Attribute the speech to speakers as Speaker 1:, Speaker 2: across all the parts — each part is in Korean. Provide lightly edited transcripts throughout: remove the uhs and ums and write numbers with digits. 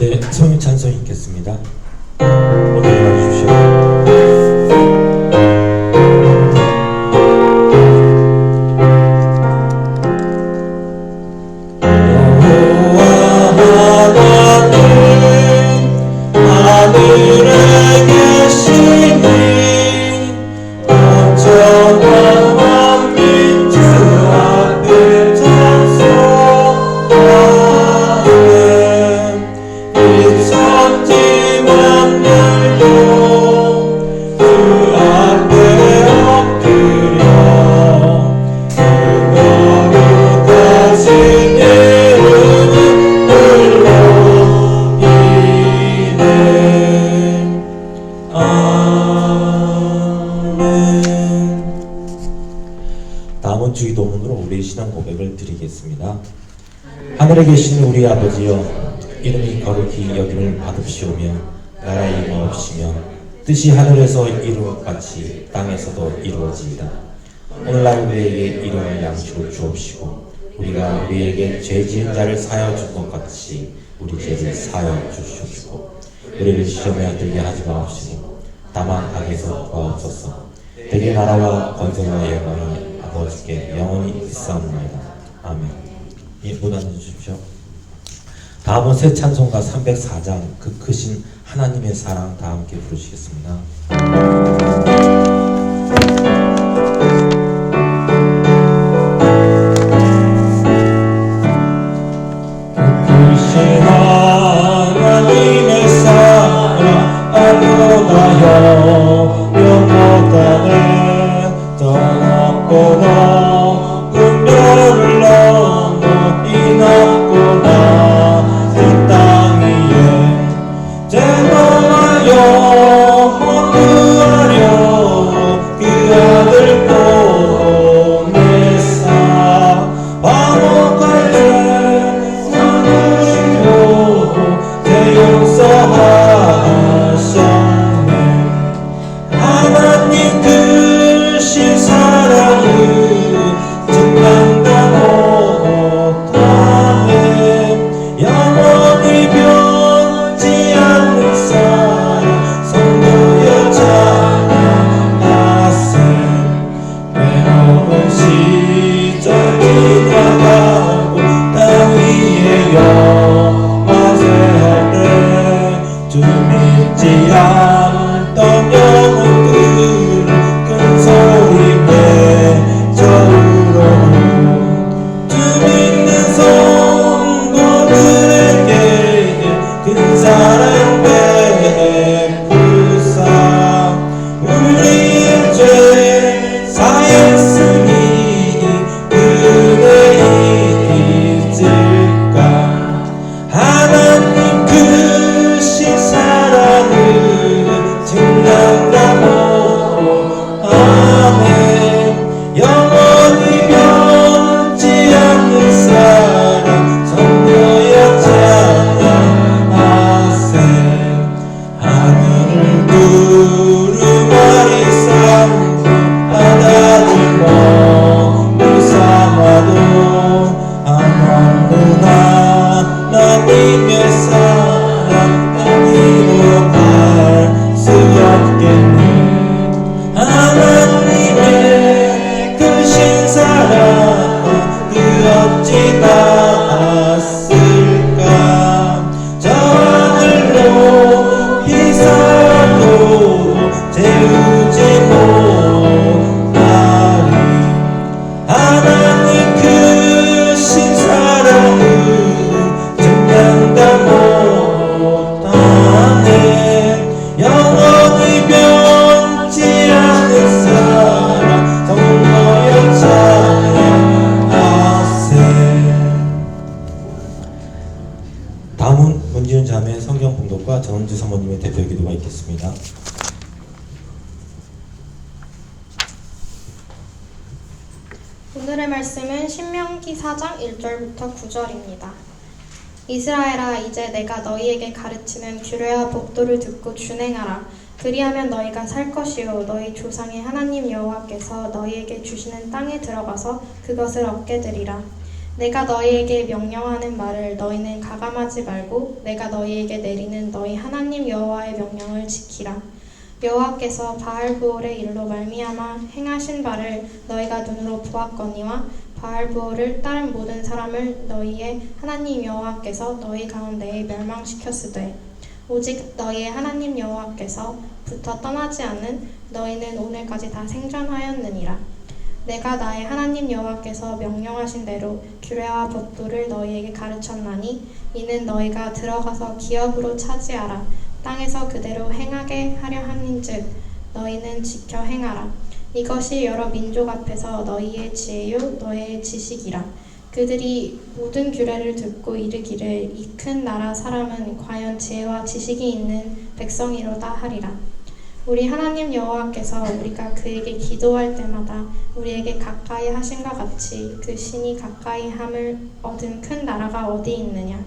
Speaker 1: 네, 성인 찬송 읽겠습니다. 모두 일어나주십시오. 하늘에 계시니 온전한 빛 주 앞에 찬송하네. 이 천지 만물도 주 앞에 엎드려 그 거룩하신 이름을 불러이네. 아멘. 다음은 주기도문으로 우리의 신앙 고백을 드리겠습니다. 하늘에 계신 우리 아버지여, 이름이 거룩히 여김을 받으시오며 나라의 임하옵시며 뜻이 하늘에서 이룬 것 같이 땅에서도 이루어지이다. 오늘날 우리에게 일용할 양식을 주옵시고 우리가 우리에게 죄 지은 자를 사하여 준 것 같이 우리 죄를 사하여 주시옵시고 우리를 시험에 들게 하지 마옵시고 다만 악에서 구하옵소서. 대개 나라와 권세와 영광이 아버지께 영원히 있사옵나이다. 아멘. 예, 문 앉아주십시오. 다음은 새 찬송가 304장 그 크신 하나님의 사랑 다 함께 부르시겠습니다. 그 크신 하나님의 사랑 알로나여 영원하네. 떠났구나 은별을 넘어 이났구나 제노하여 구하려 그 아들 보내사 화목할 때 사주시고 제 용서하셨네. 하나님 크신 사랑을 증명다 못하네. 영원히 변치 않는 사랑 성도여 찬양하세. 외로운 시절 지나가고 땅 위에 영화제할 때 주 믿지 않던 영혼들을 큰 소리 내저으로 주 믿는 성도들에게 큰 사랑 베푸사 우리의 죄 사했으니 그대 잊을까. 하나님 크신 사랑을 증명다 못하네. 영원히 변치 않는 사랑 성도여 찬양하세. 하늘을 구름아리 삼고 바다를 먹물 삼아도 한없는 하나님의 사랑 아니로 갈 수 없겠네. 하나님의 크신 사랑 그 어찌 닿았을까. 저 하늘로 비사도 재우지 못하리. 하나님 크신 사랑을 증명다 못하네. 영원히 변치 않는 사랑 성도여 찬양하세. 다음은 문지훈 자매 성경 봉독과 정은주 사모님의 대표 기도가 있겠습니다.
Speaker 2: 오늘의 말씀은 신명기 4장 1절부터 9절입니다. 이스라엘아, 이제 내가 너희에게 가르치는 규례와 법도를 듣고 준행하라. 그리하면 너희가 살 것이요 너희 조상의 하나님 여호와께서 너희에게 주시는 땅에 들어가서 그것을 얻게 되리라. 내가 너희에게 명령하는 말을 너희는 가감하지 말고 내가 너희에게 내리는 너희 하나님 여호와의 명령을 지키라. 여호와께서 바알브올의 일로 말미암아 행하신 바를 너희가 눈으로 보았거니와 바알브올을 따른 모든 사람을 너희의 하나님 여호와께서 너희 가운데에 멸망시켰으되 오직 너희의 하나님 여호와께서부터 떠나지 않는 너희는 오늘까지 다 생존하였느니라. 내가 나의 하나님 여호와께서 명령하신 대로 규례와 법도를 너희에게 가르쳤나니 이는 너희가 들어가서 기업으로 차지하라. 땅에서 그대로 행하게 하려 함인즉 너희는 지켜 행하라. 이것이 여러 민족 앞에서 너희의 지혜요 너희의 지식이라. 그들이 모든 규례를 듣고 이르기를 이 큰 나라 사람은 과연 지혜와 지식이 있는 백성이로다 하리라. 우리 하나님 여호와께서 우리가 그에게 기도할 때마다 우리에게 가까이 하신 것 같이 그 신이 가까이 함을 얻은 큰 나라가 어디 있느냐.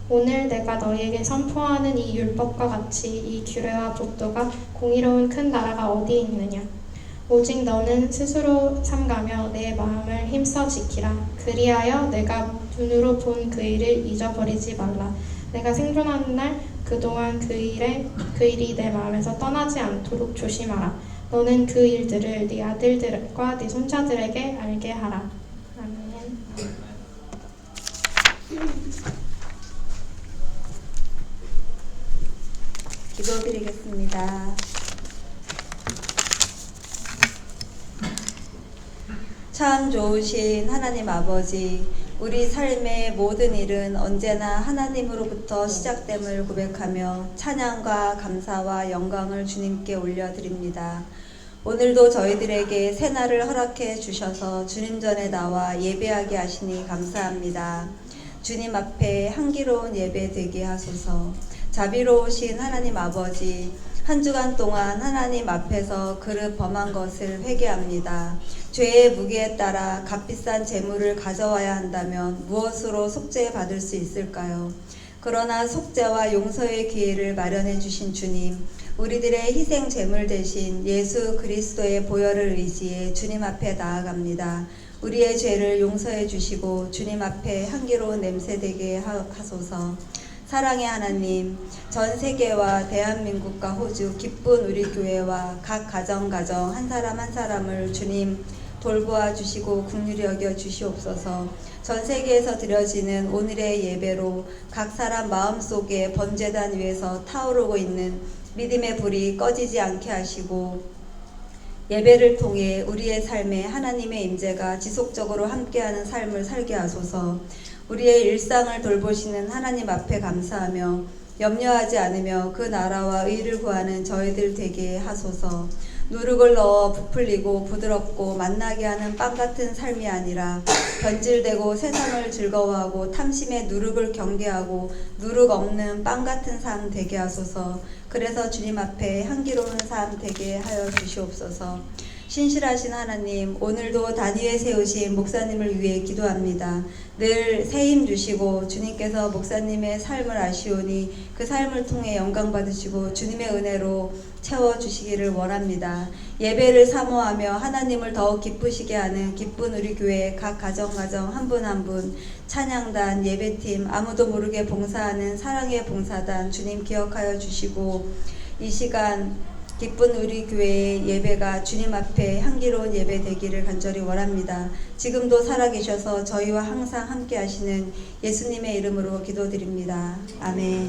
Speaker 2: 오늘 내가 너희에게 선포하는 이 율법과 같이 이 규례와 법도가 공의로운 큰 나라가 어디 있느냐. 오직 너는 스스로 삼가며 내 마음을 힘써 지키라. 그리하여 내가 눈으로 본 그 일을 잊어버리지 말라. 내가 생존하는 날 그동안 그 일이 내 마음에서 떠나지 않도록 조심하라. 너는 그 일들을 네 아들들과 네 손자들에게 알게 하라. 아멘.
Speaker 3: 기도드리겠습니다. 참 좋으신 하나님 아버지, 우리 삶의 모든 일은 언제나 하나님으로부터 시작됨을 고백하며 찬양과 감사와 영광을 주님께 올려드립니다. 오늘도 저희들에게 새날을 허락해 주셔서 주님 전에 나와 예배하게 하시니 감사합니다. 주님 앞에 향기로운 예배 되게 하소서. 자비로우신 하나님 아버지, 한 주간 동안 하나님 앞에서 그릇 범한 것을 회개합니다. 죄의 무게에 따라 값비싼 재물을 가져와야 한다면 무엇으로 속죄받을 수 있을까요? 그러나 속죄와 용서의 기회를 마련해 주신 주님, 우리들의 희생 제물 대신 예수 그리스도의 보혈을 의지해 주님 앞에 나아갑니다. 우리의 죄를 용서해 주시고 주님 앞에 향기로운 냄새 되게 하소서. 사랑의 하나님, 전 세계와 대한민국과 호주 기쁜 우리 교회와 각 가정 한 사람 한 사람을 주님 돌보아 주시고 긍휼히 여겨 주시옵소서. 전 세계에서 드려지는 오늘의 예배로 각 사람 마음속에 번제단 위에서 타오르고 있는 믿음의 불이 꺼지지 않게 하시고 예배를 통해 우리의 삶에 하나님의 임재가 지속적으로 함께하는 삶을 살게 하소서. 우리의 일상을 돌보시는 하나님 앞에 감사하며 염려하지 않으며 그 나라와 의를 구하는 저희들 되게 하소서. 누룩을 넣어 부풀리고 부드럽고 맛나게 하는 빵 같은 삶이 아니라 변질되고 세상을 즐거워하고 탐심의 누룩을 경계하고 누룩 없는 빵 같은 삶 되게 하소서. 그래서 주님 앞에 향기로운 삶 되게 하여 주시옵소서. 신실하신 하나님, 오늘도 단위에 세우신 목사님을 위해 기도합니다. 늘 새 힘 주시고 주님께서 목사님의 삶을 아시오니 그 삶을 통해 영광 받으시고 주님의 은혜로 채워주시기를 원합니다. 예배를 사모하며 하나님을 더욱 기쁘시게 하는 기쁜 우리 교회 각 가정 한 분 한 분, 찬양단, 예배팀, 아무도 모르게 봉사하는 사랑의 봉사단 주님 기억하여 주시고 이 시간 기쁜 우리 교회의 예배가 주님 앞에 향기로운 예배 되기를 간절히 원합니다. 지금도 살아계셔서 저희와 항상 함께 하시는 예수님의 이름으로 기도드립니다. 아멘.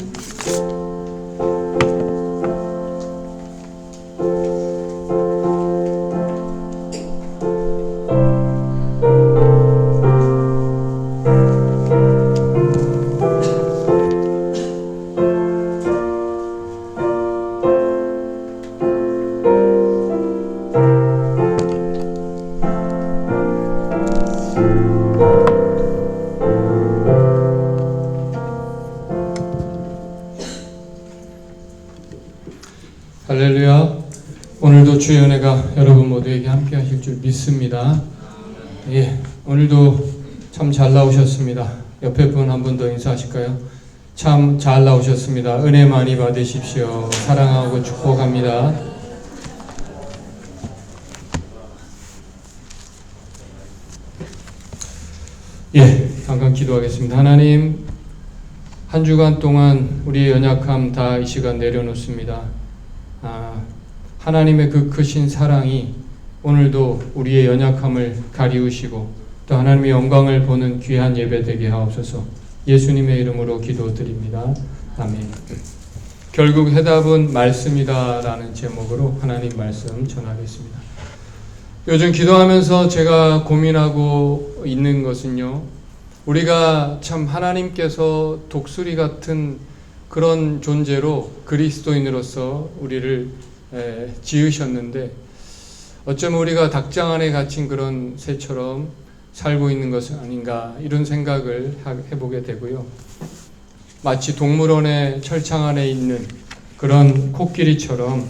Speaker 4: 할렐루야. 오늘도 주의 은혜가 여러분 모두에게 함께 하실 줄 믿습니다. 예, 오늘도 참 잘 나오셨습니다. 옆에 분 한 분 더 인사하실까요? 참 잘 나오셨습니다. 은혜 많이 받으십시오. 사랑하고 축복합니다. 잠깐 기도하겠습니다. 하나님, 한 주간 동안 우리의 연약함 다 이 시간 내려놓습니다. 하나님의 그 크신 사랑이 오늘도 우리의 연약함을 가리우시고 또 하나님의 영광을 보는 귀한 예배 되게 하옵소서. 예수님의 이름으로 기도드립니다. 아멘. 결국 해답은 말씀이다 라는 제목으로 하나님 말씀 전하겠습니다. 요즘 기도하면서 제가 고민하고 있는 것은요, 우리가 참 하나님께서 독수리 같은 그런 존재로 그리스도인으로서 우리를 지으셨는데 어쩌면 우리가 닭장 안에 갇힌 그런 새처럼 살고 있는 것은 아닌가, 이런 생각을 해보게 되고요. 마치 동물원의 철창 안에 있는 그런 코끼리처럼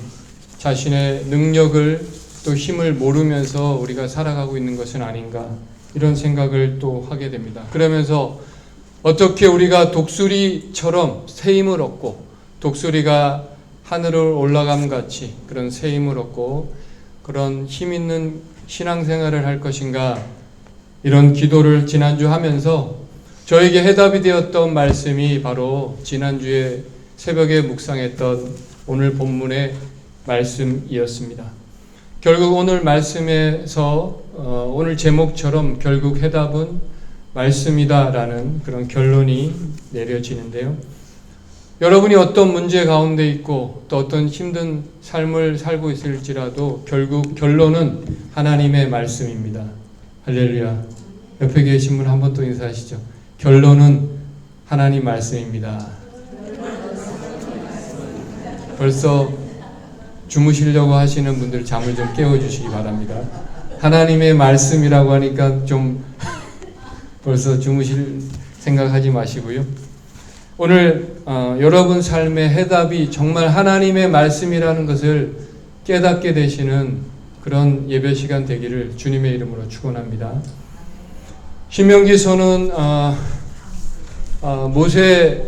Speaker 4: 자신의 능력을 또 힘을 모르면서 우리가 살아가고 있는 것은 아닌가, 이런 생각을 또 하게 됩니다. 그러면서 어떻게 우리가 독수리처럼 새 힘을 얻고 독수리가 하늘을 올라감 같이 그런 새 힘을 얻고 그런 힘 있는 신앙생활을 할 것인가, 이런 기도를 지난주 하면서 저에게 해답이 되었던 말씀이 바로 지난주에 새벽에 묵상했던 오늘 본문의 말씀이었습니다. 결국 오늘 말씀에서 오늘 제목처럼 결국 해답은 말씀이다 라는 그런 결론이 내려지는데요. 여러분이 어떤 문제 가운데 있고 또 어떤 힘든 삶을 살고 있을지라도 결국 결론은 하나님의 말씀입니다. 할렐루야. 옆에 계신 분 한 번 또 인사하시죠. 결론은 하나님 말씀입니다. 벌써 주무시려고 하시는 분들 잠을 좀 깨워주시기 바랍니다. 하나님의 말씀이라고 하니까 좀 벌써 주무실 생각하지 마시고요. 오늘 여러분 삶의 해답이 정말 하나님의 말씀이라는 것을 깨닫게 되시는 그런 예배 시간 되기를 주님의 이름으로 축원합니다. 신명기서는 모세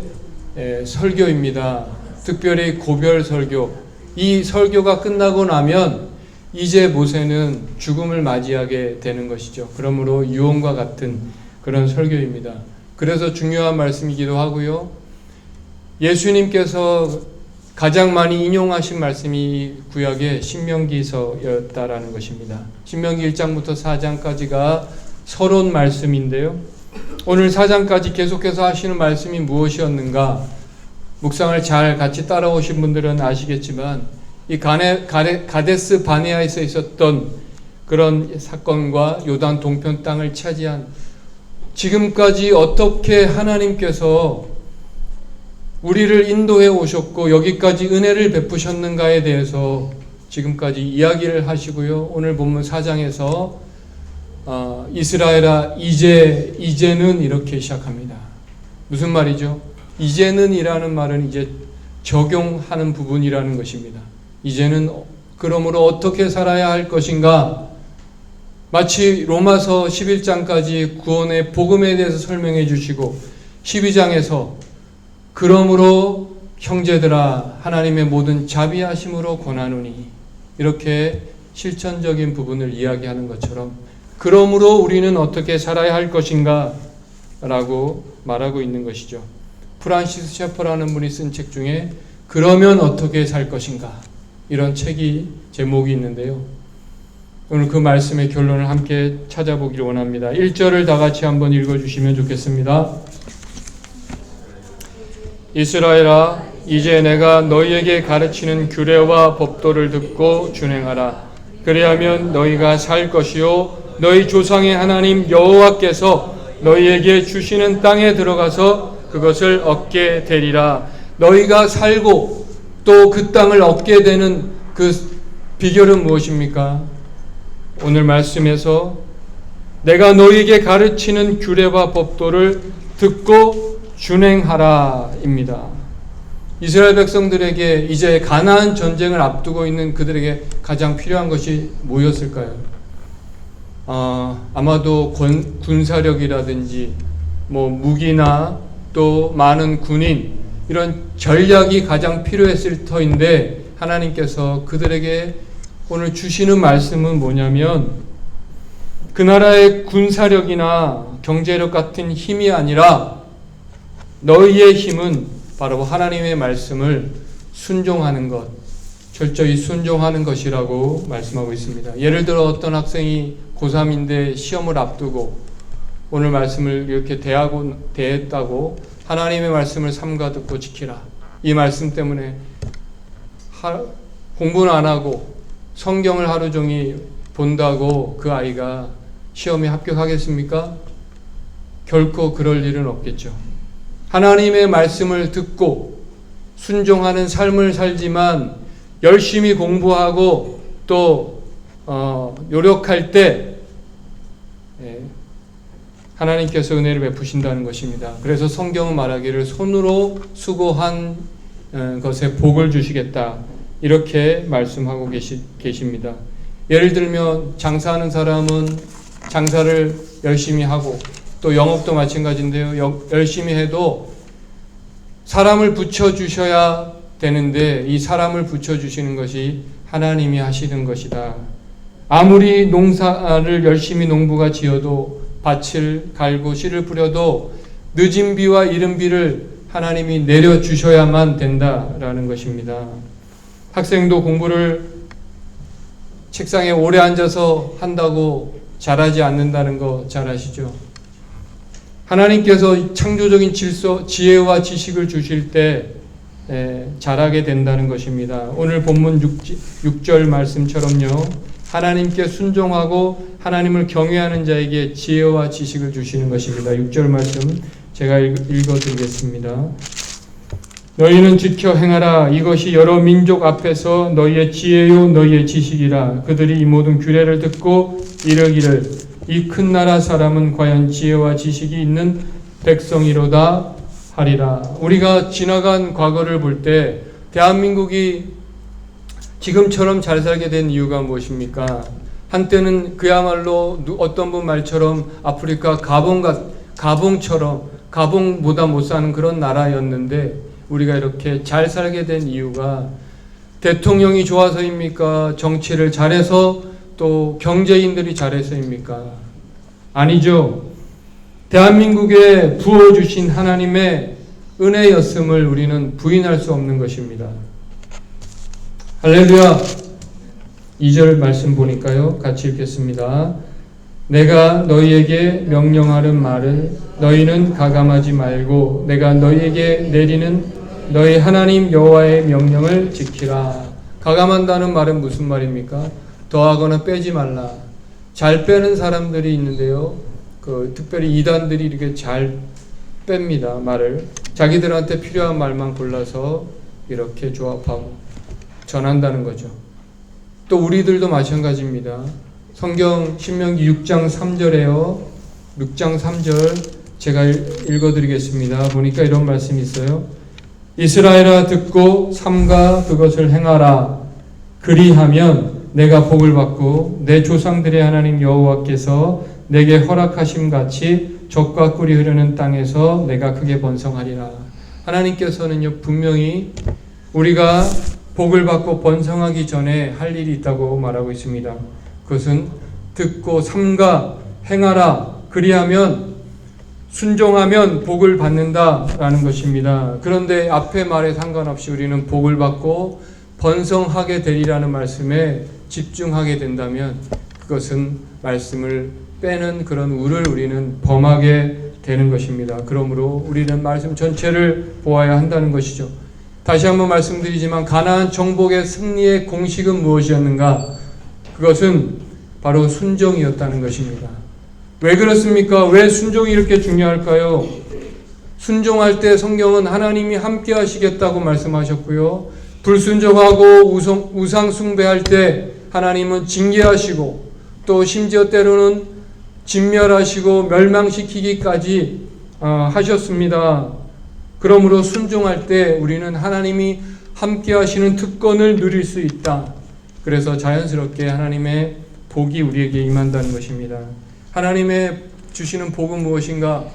Speaker 4: 설교입니다. 특별히 고별 설교. 이 설교가 끝나고 나면 이제 모세는 죽음을 맞이하게 되는 것이죠. 그러므로 유언과 같은 그런 설교입니다. 그래서 중요한 말씀이기도 하고요. 예수님께서 가장 많이 인용하신 말씀이 구약의 신명기서였다라는 것입니다. 신명기 1장부터 4장까지가 서론 말씀인데요. 오늘 4장까지 계속해서 하시는 말씀이 무엇이었는가? 묵상을 잘 같이 따라오신 분들은 아시겠지만 이 가데스 바네아에서 있었던 그런 사건과 요단 동편 땅을 차지한 지금까지 어떻게 하나님께서 우리를 인도해 오셨고 여기까지 은혜를 베푸셨는가에 대해서 지금까지 이야기를 하시고요. 오늘 본문 4장에서 이스라엘아 이제는 이렇게 시작합니다. 무슨 말이죠? 이제는 이라는 말은 이제 적용하는 부분이라는 것입니다. 이제는 그러므로 어떻게 살아야 할 것인가? 마치 로마서 11장까지 구원의 복음에 대해서 설명해 주시고 12장에서 그러므로 형제들아 하나님의 모든 자비하심으로 권하노니 이렇게 실천적인 부분을 이야기하는 것처럼 그러므로 우리는 어떻게 살아야 할 것인가 라고 말하고 있는 것이죠. 프란시스 셰퍼라는 분이 쓴 책 중에 그러면 어떻게 살 것인가 이런 책이 제목이 있는데요. 오늘 그 말씀의 결론을 함께 찾아보기를 원합니다. 1절을 다 같이 한번 읽어주시면 좋겠습니다. 이스라엘아 이제 내가 너희에게 가르치는 규례와 법도를 듣고 준행하라. 그리하면 너희가 살 것이요 너희 조상의 하나님 여호와께서 너희에게 주시는 땅에 들어가서 그것을 얻게 되리라. 너희가 살고 또 그 땅을 얻게 되는 그 비결은 무엇입니까? 오늘 말씀에서 내가 너희에게 가르치는 규례와 법도를 듣고 준행하라 입니다. 이스라엘 백성들에게 이제 가나안 전쟁을 앞두고 있는 그들에게 가장 필요한 것이 뭐였을까요? 아마도 군사력이라든지 무기나 또 많은 군인 이런 전략이 가장 필요했을 터인데 하나님께서 그들에게 오늘 주시는 말씀은 뭐냐면 그 나라의 군사력이나 경제력 같은 힘이 아니라 너희의 힘은 바로 하나님의 말씀을 순종하는 것, 철저히 순종하는 것이라고 말씀하고 있습니다. 예를 들어 어떤 학생이 고3인데 시험을 앞두고 오늘 말씀을 이렇게 대했다고 하나님의 말씀을 삼가 듣고 지키라. 이 말씀 때문에 공부는 안 하고 성경을 하루 종일 본다고 그 아이가 시험에 합격하겠습니까? 결코 그럴 일은 없겠죠. 하나님의 말씀을 듣고 순종하는 삶을 살지만 열심히 공부하고 또 노력할 때 하나님께서 은혜를 베푸신다는 것입니다. 그래서 성경은 말하기를 손으로 수고한 것에 복을 주시겠다 이렇게 말씀하고 계십니다. 예를 들면 장사하는 사람은 장사를 열심히 하고 또 영업도 마찬가지인데요. 열심히 해도 사람을 붙여주셔야 되는데 이 사람을 붙여주시는 것이 하나님이 하시는 것이다. 아무리 농사를 열심히 농부가 지어도 밭을 갈고 씨를 뿌려도 늦은 비와 이른 비를 하나님이 내려주셔야만 된다라는 것입니다. 학생도 공부를 책상에 오래 앉아서 한다고 잘하지 않는다는 거 잘 아시죠? 하나님께서 창조적인 질서, 지혜와 지식을 주실 때 잘하게 된다는 것입니다. 오늘 본문 6절 말씀처럼요. 하나님께 순종하고 하나님을 경외하는 자에게 지혜와 지식을 주시는 것입니다. 6절 말씀 제가 읽어드리겠습니다. 너희는 지켜 행하라. 이것이 여러 민족 앞에서 너희의 지혜요 너희의 지식이라. 그들이 이 모든 규례를 듣고 이르기를 이 큰 나라 사람은 과연 지혜와 지식이 있는 백성이로다 하리라. 우리가 지나간 과거를 볼 때 대한민국이 지금처럼 잘 살게 된 이유가 무엇입니까? 한때는 그야말로 어떤 분 말처럼 아프리카 가봉처럼 가봉보다 못 사는 그런 나라였는데 우리가 이렇게 잘 살게 된 이유가 대통령이 좋아서입니까? 정치를 잘해서 또 경제인들이 잘해서입니까? 아니죠. 대한민국에 부어주신 하나님의 은혜였음을 우리는 부인할 수 없는 것입니다. 할렐루야. 2절 말씀 보니까요. 같이 읽겠습니다. 내가 너희에게 명령하는 말은 너희는 가감하지 말고 내가 너희에게 내리는 너희 하나님 여호와의 명령을 지키라. 가감한다는 말은 무슨 말입니까? 더하거나 빼지 말라. 잘 빼는 사람들이 있는데요. 특별히 이단들이 이렇게 잘 뺍니다. 말을. 자기들한테 필요한 말만 골라서 이렇게 조합하고 전한다는 거죠. 또 우리들도 마찬가지입니다. 성경 신명기 6장 3절에요. 6장 3절 제가 읽어드리겠습니다. 보니까 이런 말씀이 있어요. 이스라엘아 듣고 삼가 그것을 행하라. 그리하면 내가 복을 받고 내 조상들의 하나님 여호와께서 내게 허락하심 같이 젖과 꿀이 흐르는 땅에서 내가 크게 번성하리라. 하나님께서는요 분명히 우리가 복을 받고 번성하기 전에 할 일이 있다고 말하고 있습니다. 그것은 듣고 삼가 행하라. 그리하면 순종하면 복을 받는다라는 것입니다. 그런데 앞의 말에 상관없이 우리는 복을 받고 번성하게 되리라는 말씀에 집중하게 된다면 그것은 말씀을 빼는 그런 우를 우리는 범하게 되는 것입니다. 그러므로 우리는 말씀 전체를 보아야 한다는 것이죠. 다시 한번 말씀드리지만 가나안 정복의 승리의 공식은 무엇이었는가? 그것은 바로 순종이었다는 것입니다. 왜 그렇습니까? 왜 순종이 이렇게 중요할까요? 순종할 때 성경은 하나님이 함께 하시겠다고 말씀하셨고요. 불순종하고 우상 숭배할 때 하나님은 징계하시고 또 심지어 때로는 진멸하시고 멸망시키기까지 하셨습니다. 그러므로 순종할 때 우리는 하나님이 함께 하시는 특권을 누릴 수 있다. 그래서 자연스럽게 하나님의 복이 우리에게 임한다는 것입니다. 하나님의 주시는 복은 무엇인가?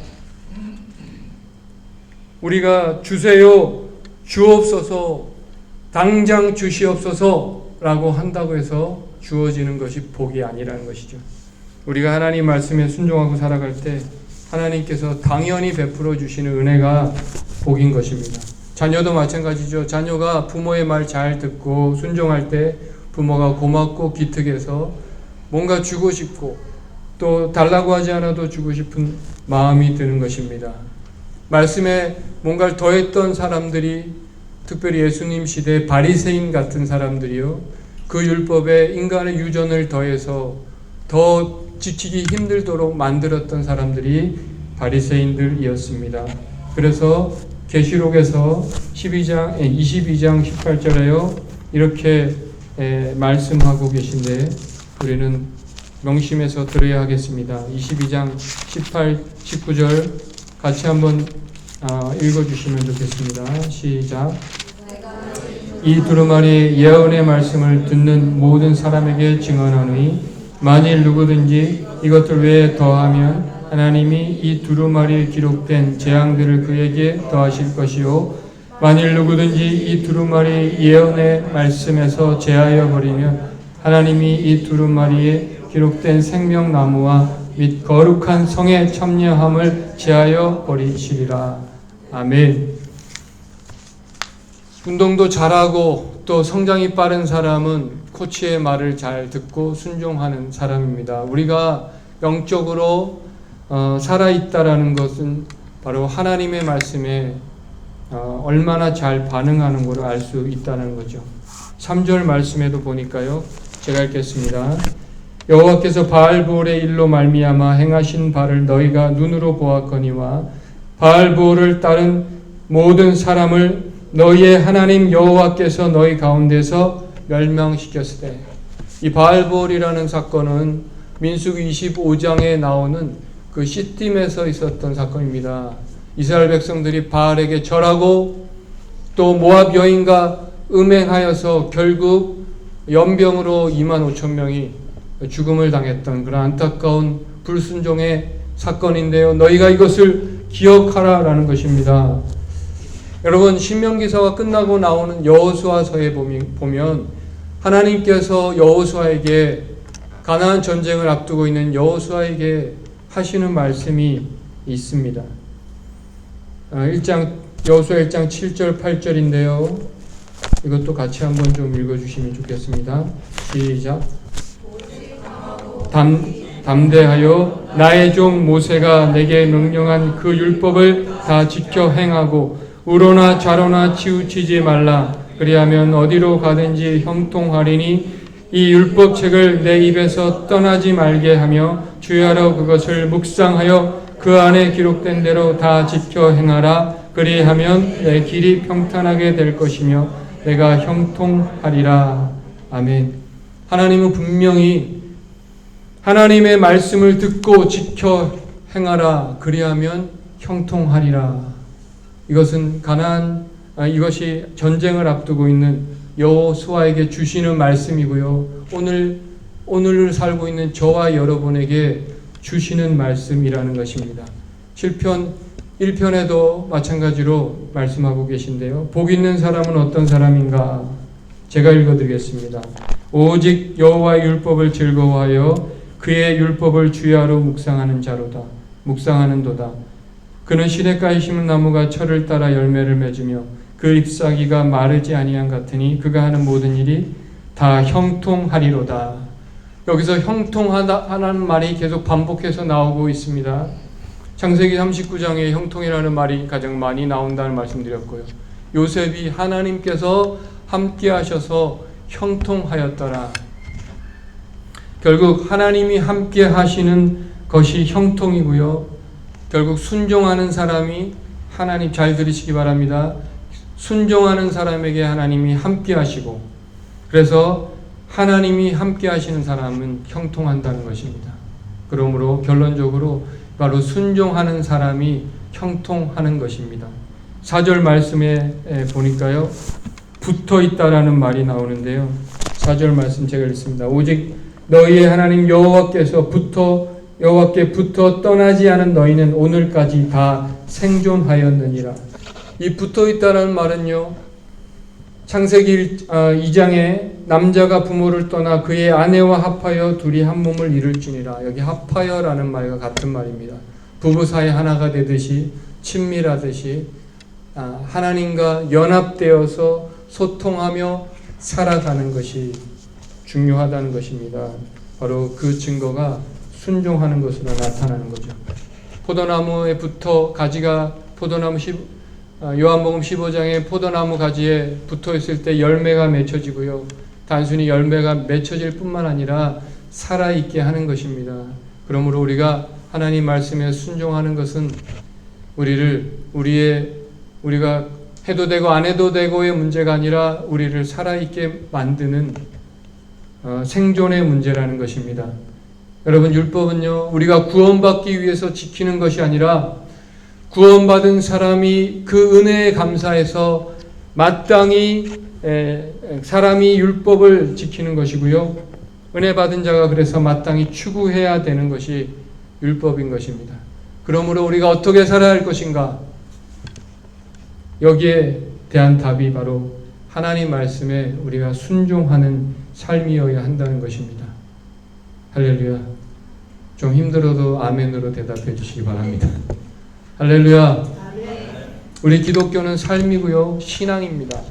Speaker 4: 우리가 주세요, 주옵소서, 당장 주시옵소서 라고 한다고 해서 주어지는 것이 복이 아니라는 것이죠. 우리가 하나님 말씀에 순종하고 살아갈 때 하나님께서 당연히 베풀어 주시는 은혜가 복인 것입니다. 자녀도 마찬가지죠. 자녀가 부모의 말 잘 듣고 순종할 때 부모가 고맙고 기특해서 뭔가 주고 싶고 또 달라고 하지 않아도 주고 싶은 마음이 드는 것입니다. 말씀에 뭔가를 더했던 사람들이 특별히 예수님 시대 바리새인 같은 사람들이요, 그 율법에 인간의 유전을 더해서 더 지키기 힘들도록 만들었던 사람들이 바리새인들이었습니다. 그래서 계시록에서 22장 18절에요 이렇게 말씀하고 계신데 우리는 명심해서 들어야 하겠습니다. 22장 18, 19절 같이 한번 읽어주시면 좋겠습니다. 시작. 이 두루마리 예언의 말씀을 듣는 모든 사람에게 증언하노니 만일 누구든지 이것들 외에 더하면 하나님이 이 두루마리에 기록된 재앙들을 그에게 더하실 것이요 만일 누구든지 이 두루마리 예언의 말씀에서 제하여 버리면 하나님이 이 두루마리에 기록된 생명나무와 및 거룩한 성의 참여함을 제하여 버리시리라. 아멘. 운동도 잘하고 또 성장이 빠른 사람은 코치의 말을 잘 듣고 순종하는 사람입니다. 우리가 영적으로 살아있다라는 것은 바로 하나님의 말씀에 얼마나 잘 반응하는 것을 알 수 있다는 거죠. 3절 말씀에도 보니까요. 제가 읽겠습니다. 여호와께서 바알보올의 일로 말미암아 행하신 바를 너희가 눈으로 보았거니와 바알보올을 따른 모든 사람을 너희의 하나님 여호와께서 너희 가운데서 멸망시켰으되. 이 바알보올이라는 사건은 민수기 25장에 나오는 그 시딤에서 있었던 사건입니다. 이스라엘 백성들이 바알에게 절하고 또 모압 여인과 음행하여서 결국 연병으로 25,000명이 죽음을 당했던 그런 안타까운 불순종의 사건인데요. 너희가 이것을 기억하라라는 것입니다. 여러분, 신명기서가 끝나고 나오는 여호수아서에 보면 하나님께서 여호수아에게 가나안 전쟁을 앞두고 있는 여호수아에게 하시는 말씀이 있습니다. 여호수아 1장 7절 8절인데요. 이것도 같이 한번 좀 읽어주시면 좋겠습니다. 시작. 담대하여 나의 종 모세가 내게 명령한 그 율법을 다 지켜 행하고 우로나 좌로나 치우치지 말라. 그리하면 어디로 가든지 형통하리니 이 율법책을 내 입에서 떠나지 말게 하며 주야로 그것을 묵상하여 그 안에 기록된 대로 다 지켜 행하라. 그리하면 내 길이 평탄하게 될 것이며 내가 형통하리라. 아멘. 하나님은 분명히 하나님의 말씀을 듣고 지켜 행하라. 그리하면 형통하리라. 이것은 이것이 전쟁을 앞두고 있는 여호수아에게 주시는 말씀이고요. 오늘을 살고 있는 저와 여러분에게 주시는 말씀이라는 것입니다. 시편 1편에도 마찬가지로 말씀하고 계신데요. 복 있는 사람은 어떤 사람인가? 제가 읽어드리겠습니다. 오직 여호와의 율법을 즐거워하여 그의 율법을 주야로 묵상하는도다. 그는 시냇가에 심은 나무가 철을 따라 열매를 맺으며 그 잎사귀가 마르지 아니한 같으니 그가 하는 모든 일이 다 형통하리로다. 여기서 형통하다는 말이 계속 반복해서 나오고 있습니다. 창세기 39장에 형통이라는 말이 가장 많이 나온다는 말씀드렸고요. 요셉이 하나님께서 함께 하셔서 형통하였더라. 결국 하나님이 함께 하시는 것이 형통이고요. 결국 순종하는 사람이 하나님, 잘 들으시기 바랍니다. 순종하는 사람에게 하나님이 함께 하시고, 그래서 하나님이 함께 하시는 사람은 형통한다는 것입니다. 그러므로 결론적으로 바로 순종하는 사람이 형통하는 것입니다. 4절 말씀에 보니까요, 붙어 있다라는 말이 나오는데요. 4절 말씀 제가 읽습니다. 오직 너희의 하나님 여호와께 붙어 떠나지 않은 너희는 오늘까지 다 생존하였느니라. 이 붙어 있다라는 말은요, 창세기 2장에 남자가 부모를 떠나 그의 아내와 합하여 둘이 한 몸을 이룰지니라. 여기 합하여라는 말과 같은 말입니다. 부부 사이 하나가 되듯이 친밀하듯이 하나님과 연합되어서 소통하며 살아가는 것이 중요하다는 것입니다. 바로 그 증거가 순종하는 것으로 나타나는 거죠. 포도나무에 붙어 가지가 요한복음 15장에 포도나무 가지에 붙어 있을 때 열매가 맺혀지고요. 단순히 열매가 맺혀질 뿐만 아니라 살아있게 하는 것입니다. 그러므로 우리가 하나님 말씀에 순종하는 것은 우리가 해도 되고 안 해도 되고의 문제가 아니라 우리를 살아있게 만드는 생존의 문제라는 것입니다. 여러분, 율법은요, 우리가 구원받기 위해서 지키는 것이 아니라 구원받은 사람이 그 은혜에 감사해서 마땅히 사람이 율법을 지키는 것이고요. 은혜 받은 자가 그래서 마땅히 추구해야 되는 것이 율법인 것입니다. 그러므로 우리가 어떻게 살아야 할 것인가? 여기에 대한 답이 바로 하나님 말씀에 우리가 순종하는 삶이어야 한다는 것입니다. 할렐루야. 좀 힘들어도 아멘으로 대답해 주시기 바랍니다. 할렐루야. 우리 기독교는 삶이고요, 신앙입니다.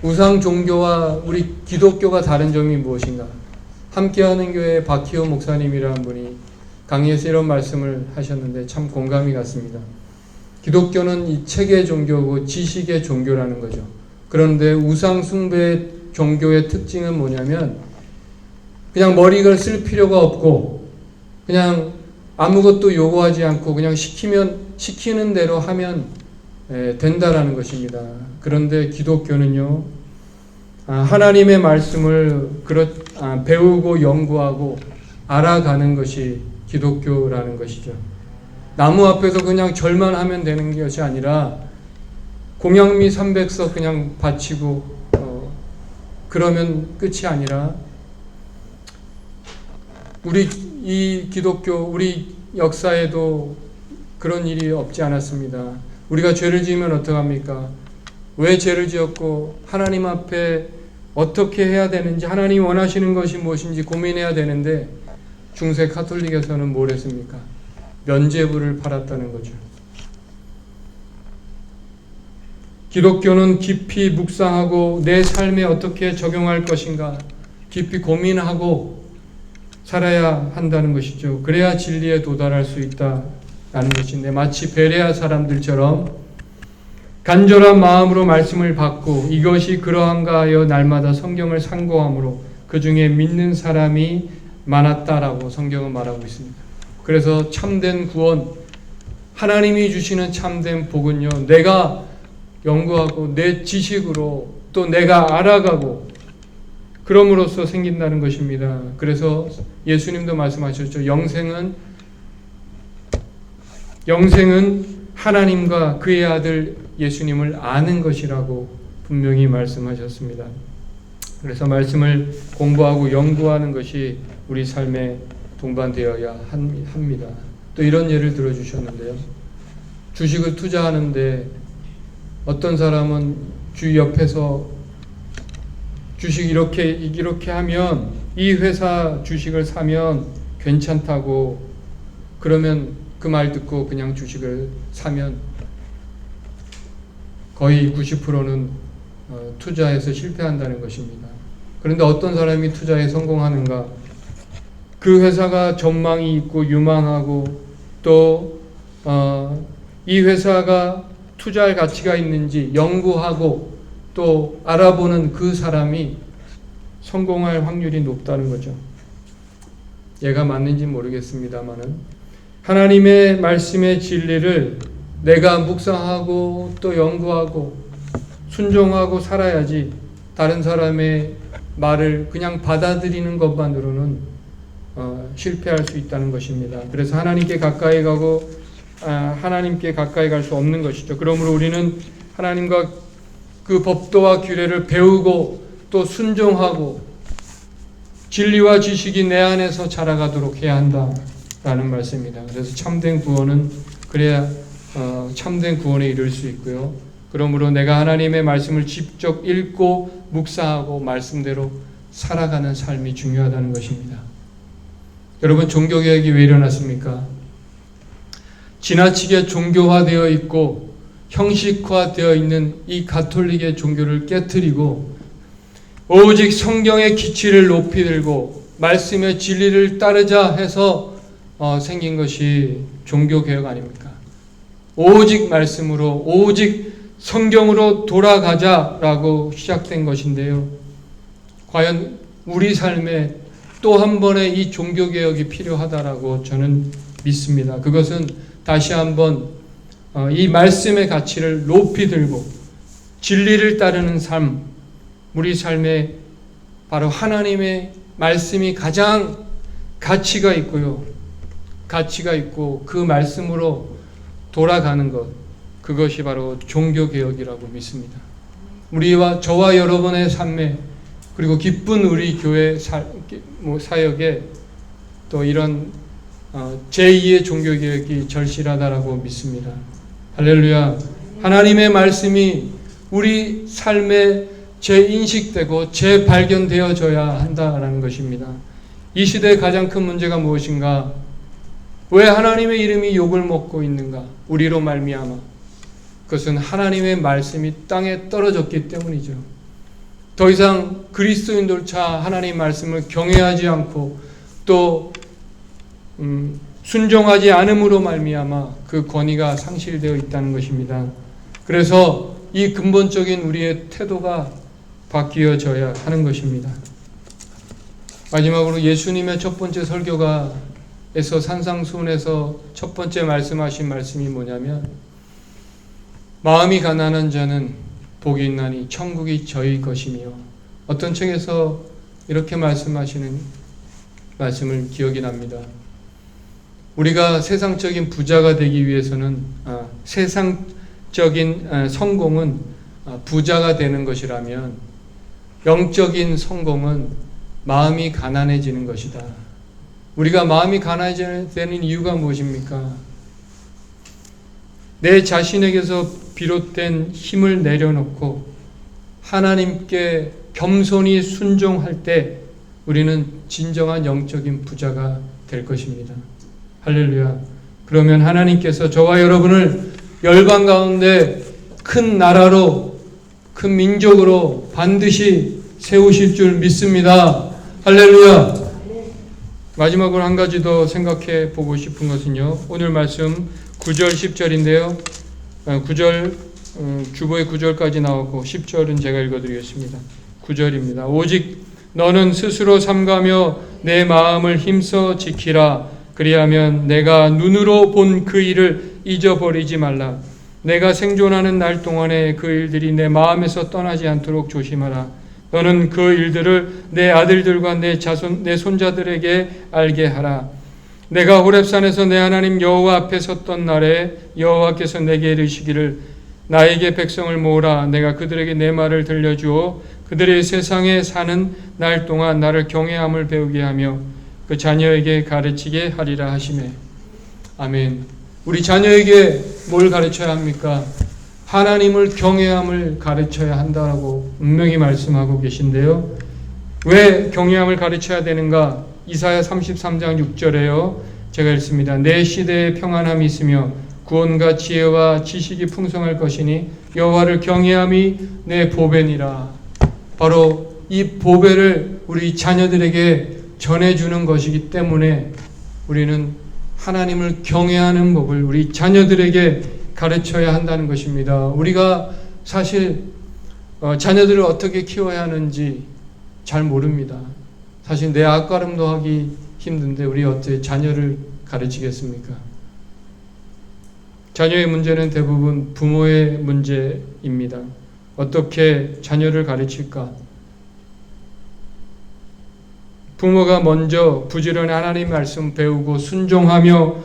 Speaker 4: 우상 종교와 우리 기독교가 다른 점이 무엇인가? 함께하는 교회 박희호 목사님이라는 분이 강의에서 이런 말씀을 하셨는데 참 공감이 갔습니다. 기독교는 이 체계 종교고 지식의 종교라는 거죠. 그런데 우상 숭배 종교의 특징은 뭐냐면 그냥 머리를 쓸 필요가 없고 그냥 아무것도 요구하지 않고 그냥 시키는 대로 하면 된다라는 것입니다. 그런데 기독교는요, 하나님의 말씀을 배우고 연구하고 알아가는 것이 기독교라는 것이죠. 나무 앞에서 그냥 절만 하면 되는 것이 아니라 공양미 300석 그냥 바치고 그러면 끝이 아니라 이 기독교 우리 역사에도 그런 일이 없지 않았습니다. 우리가 죄를 지으면 어떡합니까? 왜 죄를 지었고 하나님 앞에 어떻게 해야 되는지, 하나님 원하시는 것이 무엇인지 고민해야 되는데 중세 카톨릭에서는 뭘 했습니까? 면죄부를 팔았다는 거죠. 기독교는 깊이 묵상하고 내 삶에 어떻게 적용할 것인가 깊이 고민하고 살아야 한다는 것이죠. 그래야 진리에 도달할 수 있다라는 것인데, 마치 베레아 사람들처럼 간절한 마음으로 말씀을 받고 이것이 그러한가 하여 날마다 성경을 상고함으로 그 중에 믿는 사람이 많았다라고 성경은 말하고 있습니다. 그래서 참된 구원, 하나님이 주시는 참된 복은요, 내가 연구하고 내 지식으로 또 내가 알아가고 그럼으로써 생긴다는 것입니다. 그래서 예수님도 말씀하셨죠. 영생은 하나님과 그의 아들 예수님을 아는 것이라고 분명히 말씀하셨습니다. 그래서 말씀을 공부하고 연구하는 것이 우리 삶에 동반되어야 합니다. 또 이런 예를 들어주셨는데요. 주식을 투자하는데 어떤 사람은 주 옆에서 주식 이렇게 하면 이 회사 주식을 사면 괜찮다고, 그러면 그 말 듣고 그냥 주식을 사면 거의 90%는 투자에서 실패한다는 것입니다. 그런데 어떤 사람이 투자에 성공하는가? 그 회사가 전망이 있고 유망하고 또 이 회사가 투자할 가치가 있는지 연구하고 또 알아보는 그 사람이 성공할 확률이 높다는 거죠. 얘가 맞는지 모르겠습니다만은 하나님의 말씀의 진리를 내가 묵상하고 또 연구하고 순종하고 살아야지 다른 사람의 말을 그냥 받아들이는 것만으로는 실패할 수 있다는 것입니다. 그래서 하나님께 가까이 갈 수 없는 것이죠. 그러므로 우리는 하나님과 그 법도와 규례를 배우고 또 순종하고 진리와 지식이 내 안에서 자라가도록 해야 한다라는 말씀입니다. 그래서 참된 구원은 그래야 참된 구원에 이를 수 있고요. 그러므로 내가 하나님의 말씀을 직접 읽고 묵상하고 말씀대로 살아가는 삶이 중요하다는 것입니다. 여러분, 종교개혁이 왜 일어났습니까? 지나치게 종교화되어 있고 형식화되어 있는 이 가톨릭의 종교를 깨트리고 오직 성경의 기치를 높이 들고 말씀의 진리를 따르자 해서 생긴 것이 종교개혁 아닙니까? 오직 말씀으로, 오직 성경으로 돌아가자라고 시작된 것인데요. 과연 우리 삶에 또 한 번의 이 종교개혁이 필요하다라고 저는 믿습니다. 그것은 다시 한번 이 말씀의 가치를 높이 들고 진리를 따르는 삶, 우리 삶에 바로 하나님의 말씀이 가장 가치가 있고요. 가치가 있고 그 말씀으로 돌아가는 것, 그것이 바로 종교개혁이라고 믿습니다. 저와 여러분의 삶에, 그리고 기쁜 우리 교회 사역에 또 이런 제2의 종교개혁이 절실하다라고 믿습니다. 할렐루야. 하나님의 말씀이 우리 삶에 재인식되고 재발견되어져야 한다라는 것입니다. 이 시대의 가장 큰 문제가 무엇인가? 왜 하나님의 이름이 욕을 먹고 있는가? 우리로 말미암아. 그것은 하나님의 말씀이 땅에 떨어졌기 때문이죠. 더 이상 그리스도인들차 하나님의 말씀을 경외하지 않고 또 순종하지 않음으로 말미암아 그 권위가 상실되어 있다는 것입니다. 그래서 이 근본적인 우리의 태도가 바뀌어져야 하는 것입니다. 마지막으로 예수님의 첫 번째 설교가에서 산상수훈에서 첫 번째 말씀하신 말씀이 뭐냐면, 마음이 가난한 자는 복이 있나니 천국이 저희 것이며, 어떤 책에서 이렇게 말씀하시는 말씀을 기억이 납니다. 우리가 세상적인 부자가 되기 위해서는 세상적인 성공은 부자가 되는 것이라면 영적인 성공은 마음이 가난해지는 것이다. 우리가 마음이 가난해지는 이유가 무엇입니까? 내 자신에게서 비롯된 힘을 내려놓고 하나님께 겸손히 순종할 때 우리는 진정한 영적인 부자가 될 것입니다. 할렐루야. 그러면 하나님께서 저와 여러분을 열방 가운데 큰 나라로, 큰 민족으로 반드시 세우실 줄 믿습니다. 할렐루야. 마지막으로 한 가지 더 생각해 보고 싶은 것은요, 오늘 말씀 9절 10절인데요 9절 주보의 9절까지 나오고 10절은 제가 읽어드리겠습니다. 9절입니다. 오직 너는 스스로 삼가며 내 마음을 힘써 지키라. 그리하면 내가 눈으로 본 그 일을 잊어버리지 말라. 내가 생존하는 날 동안에 그 일들이 내 마음에서 떠나지 않도록 조심하라. 너는 그 일들을 내 아들들과 내 손자들에게 알게 하라. 내가 호렙산에서 내 하나님 여호와 앞에 섰던 날에 여호와께서 내게 이르시기를 나에게 백성을 모으라. 내가 그들에게 내 말을 들려주어 그들의 세상에 사는 날 동안 나를 경외함을 배우게 하며 그 자녀에게 가르치게 하리라 하시매. 아멘. 우리 자녀에게 뭘 가르쳐야 합니까? 하나님을 경외함을 가르쳐야 한다고 분명히 말씀하고 계신데요. 왜 경외함을 가르쳐야 되는가? 이사야 33장 6절에요. 제가 읽습니다. 내 시대에 평안함이 있으며 구원과 지혜와 지식이 풍성할 것이니 여호와를 경외함이 내 보배니라. 바로 이 보배를 우리 자녀들에게 전해주는 것이기 때문에 우리는 하나님을 경외하는 법을 우리 자녀들에게 가르쳐야 한다는 것입니다. 우리가 사실 자녀들을 어떻게 키워야 하는지 잘 모릅니다. 사실 내 앞가름도 하기 힘든데 우리 어떻게 자녀를 가르치겠습니까? 자녀의 문제는 대부분 부모의 문제입니다. 어떻게 자녀를 가르칠까? 부모가 먼저 부지런히 하나님 말씀 배우고 순종하며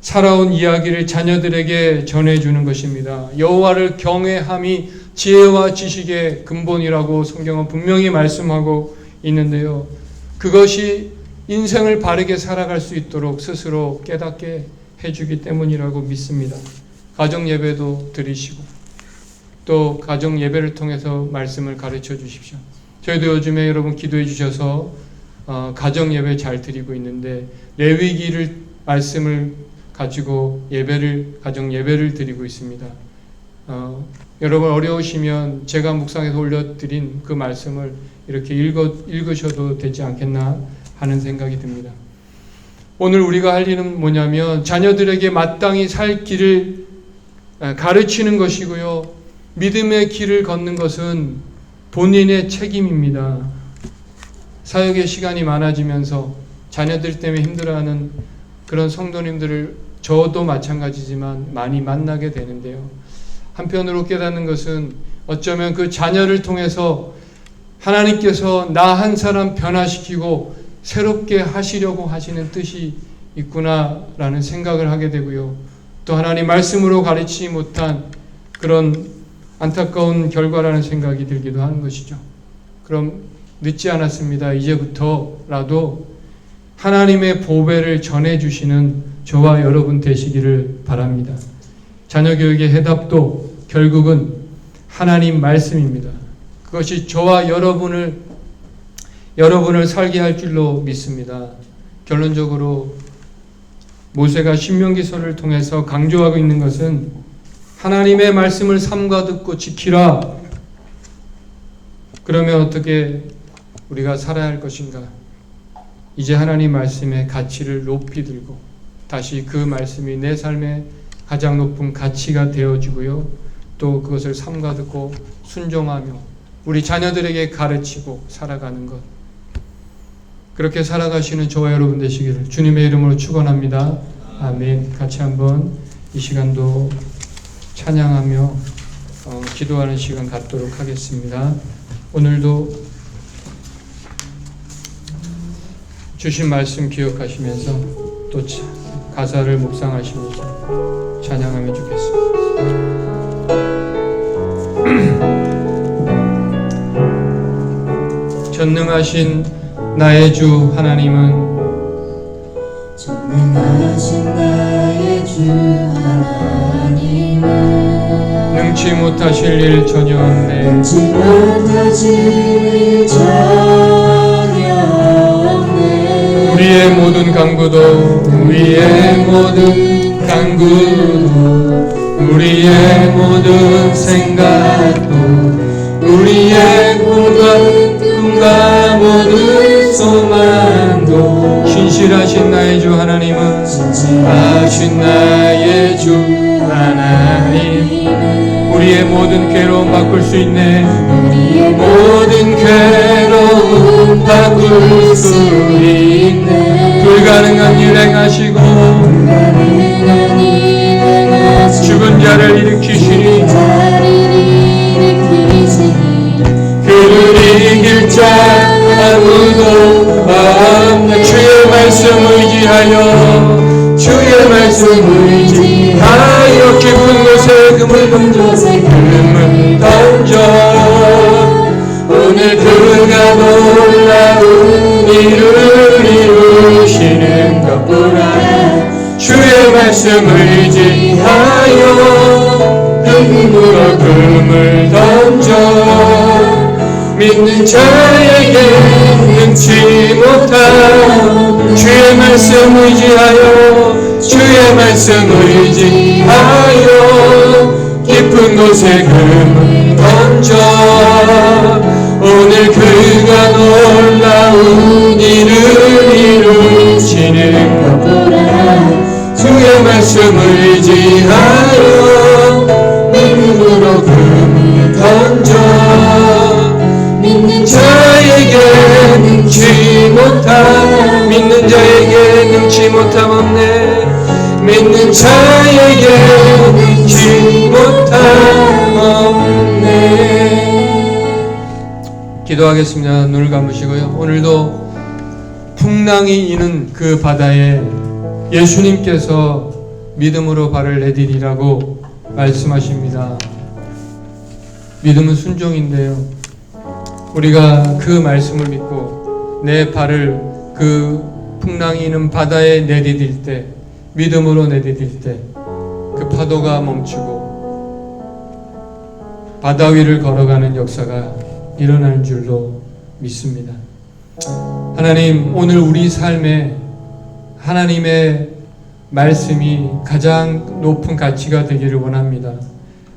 Speaker 4: 살아온 이야기를 자녀들에게 전해주는 것입니다. 여호와를 경외함이 지혜와 지식의 근본이라고 성경은 분명히 말씀하고 있는데요. 그것이 인생을 바르게 살아갈 수 있도록 스스로 깨닫게 해주기 때문이라고 믿습니다. 가정 예배도 드리시고 또 가정 예배를 통해서 말씀을 가르쳐 주십시오. 저희도 요즘에 여러분 기도해 주셔서 가정 예배 잘 드리고 있는데 레위기를 말씀을 가지고 가정 예배를 드리고 있습니다. 여러분 어려우시면 제가 묵상해서 올려드린 그 말씀을 이렇게 읽으셔도 되지 않겠나 하는 생각이 듭니다. 오늘 우리가 할 일은 뭐냐면 자녀들에게 마땅히 살 길을 가르치는 것이고요. 믿음의 길을 걷는 것은 본인의 책임입니다. 사역의 시간이 많아지면서 자녀들 때문에 힘들어하는 그런 성도님들을 저도 마찬가지지만 많이 만나게 되는데요. 한편으로 깨닫는 것은 어쩌면 그 자녀를 통해서 하나님께서 나 한 사람 변화시키고 새롭게 하시려고 하시는 뜻이 있구나라는 생각을 하게 되고요. 또 하나님 말씀으로 가르치지 못한 그런 안타까운 결과라는 생각이 들기도 하는 것이죠. 그럼 늦지 않았습니다. 이제부터라도 하나님의 보배를 전해주시는 저와 여러분 되시기를 바랍니다. 자녀 교육의 해답도 결국은 하나님 말씀입니다. 그것이 저와 여러분을 살게 할 줄로 믿습니다. 결론적으로 모세가 신명기서를 통해서 강조하고 있는 것은 하나님의 말씀을 삼가 듣고 지키라. 그러면 어떻게 우리가 살아야 할 것인가? 이제 하나님 말씀의 가치를 높이 들고 다시 그 말씀이 내 삶의 가장 높은 가치가 되어지고요. 또 그것을 삼가 듣고 순종하며 우리 자녀들에게 가르치고 살아가는 것. 그렇게 살아가시는 저와 여러분 되시기를 주님의 이름으로 축원합니다. 아멘. 같이 한번 이 시간도 찬양하며 기도하는 시간 갖도록 하겠습니다. 오늘도 주신 말씀 기억하시면서 또 가사를 묵상하시면서 찬양하면 좋겠습니다. 전능하신 나의 주 하나님은
Speaker 5: 전능하신 나의 주 하나님은
Speaker 4: 능치 못하실 일 전혀 없네.
Speaker 5: 능치 못하실 일 전혀 없네.
Speaker 4: 우리의 모든 강구도 우리의 모든 생각도 우리의 꿈과 모든 소망도 신실하신 나의 주 하나님은 신실하신 나의 주 하나님 우리의 모든 괴로움 바꿀 수 있네.
Speaker 5: 우리의
Speaker 4: 모든 괴로움 바꿀 수 있네. 불가능한 일 행하시고
Speaker 5: 불가능한 일 행하시고
Speaker 4: 죽은 자를 일으키시니 그를 이길 자 아무도 없네. 주의 말씀 의지하여 깊은 곳에 금을 던져 오늘 그가 놀라운 일을 이루시는 것 보라. 주의 말씀 의지하여 금으로 금을 던져 믿는 자에게 능치 못한 주의 말씀 의지하여 깊은 곳에 금을 던져 오늘 그가 놀라운 일을 이루시는 것 보라. 주의 말씀 의지하여 믿음으로 금을 던져 믿는 자에게 능치 못함 없네. 믿는 자에게 능치 못함 없네. 기도하겠습니다. 눈을 감으시고요. 오늘도 풍랑이 이는 그 바다에 예수님께서 믿음으로 발을 내디디라고 말씀하십니다. 믿음은 순종인데요. 우리가 그 말씀을 믿고 내 발을 그 풍랑이 있는 바다에 내디딜 때, 믿음으로 내디딜 때 그 파도가 멈추고 바다 위를 걸어가는 역사가 일어나는 줄로 믿습니다. 하나님, 오늘 우리 삶에 하나님의 말씀이 가장 높은 가치가 되기를 원합니다.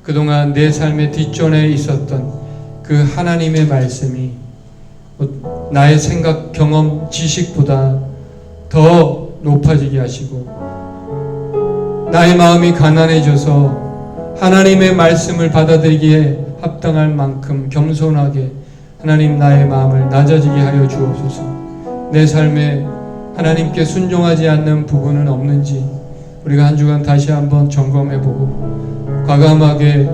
Speaker 4: 그동안 내 삶의 뒷전에 있었던 그 하나님의 말씀이 나의 생각, 경험, 지식보다 더 높아지게 하시고 나의 마음이 가난해져서 하나님의 말씀을 받아들이기에 합당할 만큼 겸손하게 하나님 나의 마음을 낮아지게 하여 주옵소서. 내 삶에 하나님께 순종하지 않는 부분은 없는지 우리가 한 주간 다시 한번 점검해보고 과감하게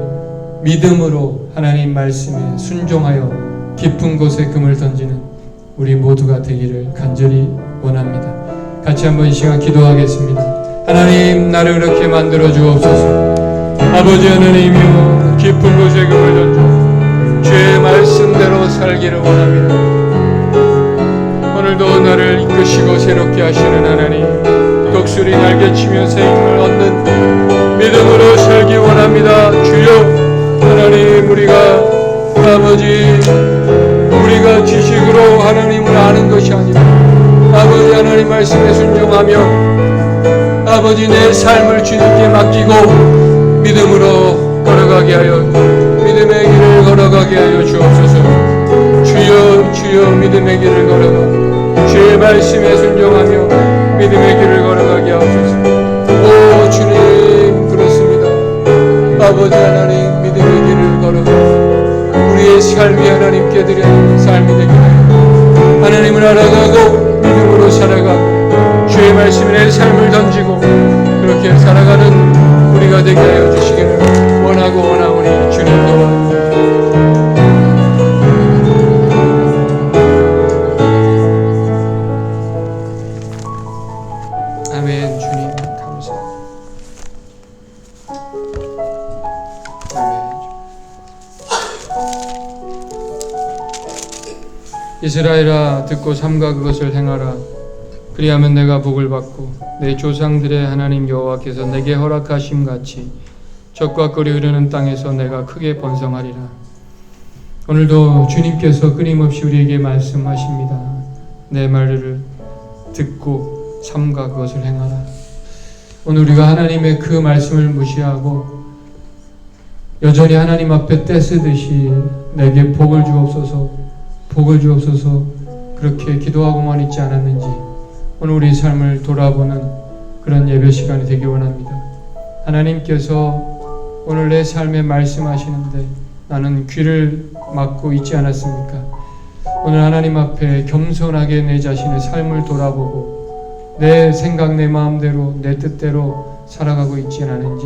Speaker 4: 믿음으로 하나님 말씀에 순종하여 깊은 곳에 금을 던지는 우리 모두가 되기를 간절히 원합니다. 같이 한번 이 시간 기도하겠습니다. 하나님, 나를 그렇게 만들어 주옵소서. 아버지 하나님이여, 깊은 곳에 금을 던져 주의 말씀대로 살기를 원합니다. 오늘도 나를 이끄시고 새롭게 하시는 하나님, 독수리 날개치며 새 힘을 얻는 믿음으로 살기 원합니다. 주여, 하나님, 우리가 지식으로 하나님을 아는 것이 아니라 아버지 하나님 말씀에 순종하며 아버지 내 삶을 주님께 맡기고 믿음으로 걸어가게 하여 믿음의 길을 걸어가게 하여 주옵소서. 주여 믿음의 길을 걸어가 주의 말씀에 순종하며 믿음의 길을 걸어가게 하옵소서. 오 주님, 그렇습니다. 아버지 하나님, 믿음의 길을 걸어가 우리의 삶이 하나님께 드리는 삶이 되게 하여 하나님을 알아가고 믿음으로 살아가 주의 말씀에 내 삶을 던지고 그렇게 살아가는 우리가 되게 하여 주시기를 원하고 원하오니 주님 도와주옵소서. 아멘. 주님 감사합니다. 아멘. 이스라엘아, 듣고 삼가 그것을 행하라. 그리하면 내가 복을 받고 내 조상들의 하나님 여호와께서 내게 허락하심 같이 적과 꿀이 흐르는 땅에서 내가 크게 번성하리라. 오늘도 주님께서 끊임없이 우리에게 말씀하십니다. 내 말을 듣고 삼가 그것을 행하라. 오늘 우리가 하나님의 그 말씀을 무시하고 여전히 하나님 앞에 떼쓰듯이 내게 복을 주옵소서, 복을 주옵소서 그렇게 기도하고만 있지 않았는지 오늘 우리 삶을 돌아보는 그런 예배 시간이 되기 원합니다. 하나님께서 오늘 내 삶에 말씀하시는데 나는 귀를 막고 있지 않았습니까? 오늘 하나님 앞에 겸손하게 내 자신의 삶을 돌아보고 내 생각, 내 마음대로, 내 뜻대로 살아가고 있지 않았는지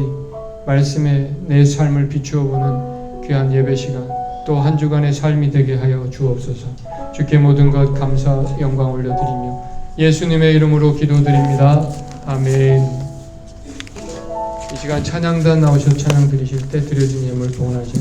Speaker 4: 말씀에 내 삶을 비추어 보는 귀한 예배 시간, 또 한 주간의 삶이 되게 하여 주옵소서. 주께 모든 것 감사 영광 올려드리며 예수님의 이름으로 기도드립니다. 아멘. 이 시간 찬양단 나오셔서 찬양 드리실 때 드려진 예물 봉헌하십니다.